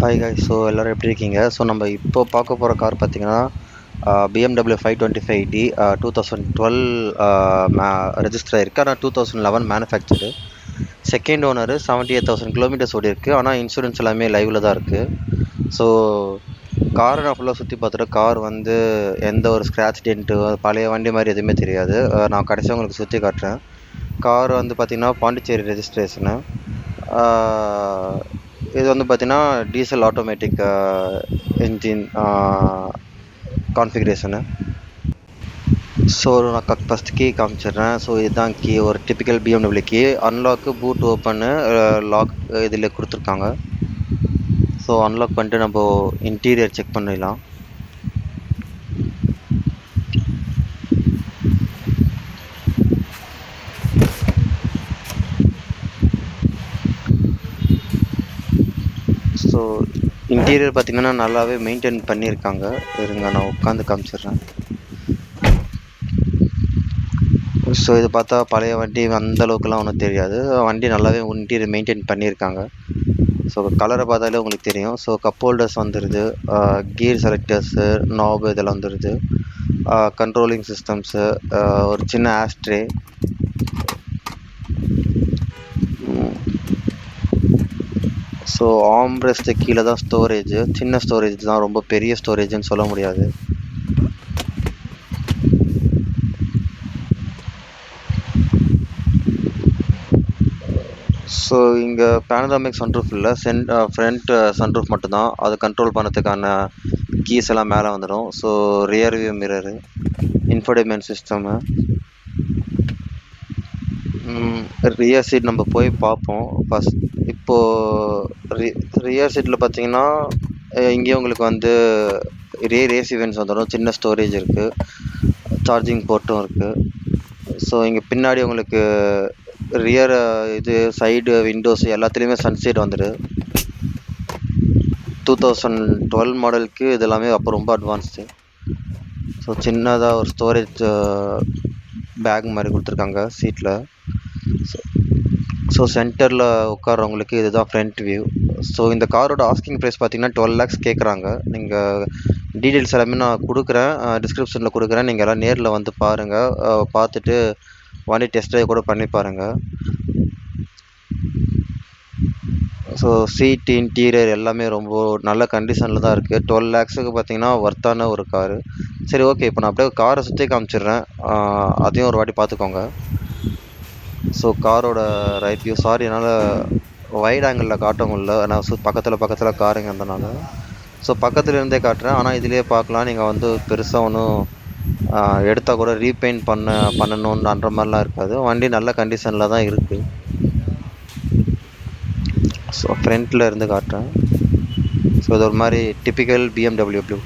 Hi guys. So எல்லோரும் எப்படி இருக்கீங்க? ஸோ நம்ம இப்போ பார்க்க போகிற கார் பார்த்தீங்கன்னா BMW 525D 2012 ரெஜிஸ்டர் ஆயிருக்கு. ஆனால் 2011 மேனுஃபேக்சரு. செகண்ட் ஓனரு 78,000 கிலோமீட்டர்ஸ் ஓடி இருக்குது. ஆனால் இன்சூரன்ஸ் எல்லாமே லைவில் தான் இருக்குது. ஸோ காரை நான் ஃபுல்லாக சுற்றி பார்த்துட்டு கார் வந்து எந்த ஒரு ஸ்க்ராட்ச் டென்ட்டு பழைய வண்டி மாதிரி எதுவுமே தெரியாது. நான் கடைசியாக உங்களுக்கு சுற்றி காட்டுறேன். கார் வந்து பார்த்திங்கன்னா பாண்டிச்சேரி ரெஜிஸ்ட்ரேஷனு. இது வந்து பார்த்திங்கன்னா diesel automatic engine configuration. So நான் ஃபஸ்ட் கீ காமிச்சிடுறேன். ஸோ இதுதான் கீ, ஒரு typical BMW key. Unlock, boot open, lock இதில் கொடுத்துருக்காங்க. ஸோ அன்லாக் பண்ணிட்டு நம்ம இன்டீரியர் செக் பண்ணிடலாம். ஸோ இன்டீரியர் பார்த்திங்கன்னா நல்லாவே மெயின்டைன் பண்ணியிருக்காங்க. இருங்க நான் உட்காந்து காமிச்சிடுறேன். ஸோ இது பார்த்தா பழைய வண்டி அந்தளவுக்குலாம் ஒன்றும் தெரியாது. வண்டி நல்லாவே இன்டீரியர் மெயின்டைன் பண்ணியிருக்காங்க. ஸோ கலரை பார்த்தாலே உங்களுக்கு தெரியும். ஸோ கப் ஹோல்டர்ஸ் வந்துடுது, கியர் செலக்டர்ஸு, நாபு இதெல்லாம் வந்துடுது, கண்ட்ரோலிங் சிஸ்டம்ஸு, ஒரு சின்ன ஆஸ்ட்ரே. ஸோ ஆம்ரெஸ்ட்டு கீழே தான் ஸ்டோரேஜு. சின்ன ஸ்டோரேஜ் தான், ரொம்ப பெரிய ஸ்டோரேஜுன்னு சொல்ல முடியாது. ஸோ இங்கே பேனராமிக் சன்ரூஃப் இல்லை, ஃப்ரண்ட் சன்ரூஃப் மட்டும்தான். அது கண்ட்ரோல் பண்ணுறதுக்கான கீஸ் எல்லாம் மேலே வந்துடும். So rear view mirror, infotainment system, rear seat நம்ம போய் பார்ப்போம் ஃபஸ்ட். இப்போது ரியர் சீட்டில் பார்த்தீங்கன்னா இங்கேயும் உங்களுக்கு வந்து ரியர் ஏசி வென்ட்ஸ் வந்துடும். சின்ன ஸ்டோரேஜ் இருக்குது, சார்ஜிங் போர்ட்டும் இருக்குது. ஸோ இங்கே பின்னாடி உங்களுக்கு ரியர் இது சைடு விண்டோஸ் எல்லாத்துலேயுமே சன்சைட் வந்துடும். 2012 மாடலுக்கு இது எல்லாமே அப்போ ரொம்ப அட்வான்ஸ்டு. ஸோ சின்னதாக ஒரு ஸ்டோரேஜ் பேக் மாதிரி கொடுத்துருக்காங்க சீட்டில். ஸோ சென்டரில் உட்காரவங்களுக்கு இதுதான் ஃப்ரண்ட் வியூ. ஸோ இந்த காரோட ஆஸ்கிங் ப்ரைஸ் பார்த்தீங்கன்னா 12 lakhs கேட்குறாங்க. நீங்கள் டீட்டெயில்ஸ் எல்லாமே நான் கொடுக்குறேன், டிஸ்கிரிப்ஷனில் கொடுக்குறேன். நீங்கள் எல்லாம் நேரில் வந்து பாருங்கள், பார்த்துட்டு வண்டி டெஸ்ட் ட்ரைவ் கூட பண்ணி பாருங்கள். ஸோ சீட், இன்டீரியர் எல்லாமே ரொம்ப நல்ல கண்டிஷனில் தான் இருக்குது. 12 lakhsக்கு பார்த்தீங்கன்னா ஒர்த்தான ஒரு காரு. சரி, ஓகே. இப்போ நான் அப்படியே காரை சுற்றி காமிச்சிடுறேன், அதையும் ஒரு வாட்டி பார்த்துக்கோங்க. ஸோ காரோட ரைட் வியூ, சாரி என்னால் வைட் ஆங்கிளில் காட்ட முடியல, நான் பக்கத்தில் காருங்க இருந்தனால. ஸோ பக்கத்தில் இருந்தே காட்டுறேன். ஆனால் இதிலே பார்க்கலாம், நீங்கள் வந்து பெருசாக ஒன்றும் எடுத்தால் கூட ரீபெயிண்ட் பண்ணணுன்ற மாதிரிலாம் இருக்காது. வண்டி நல்ல கண்டிஷனில் தான் இருக்குது. ஸோ ஃப்ரண்ட்டில் இருந்து காட்டுறேன். ஸோ இது ஒரு மாதிரி டிப்பிக்கல் BMW ப்ளூ.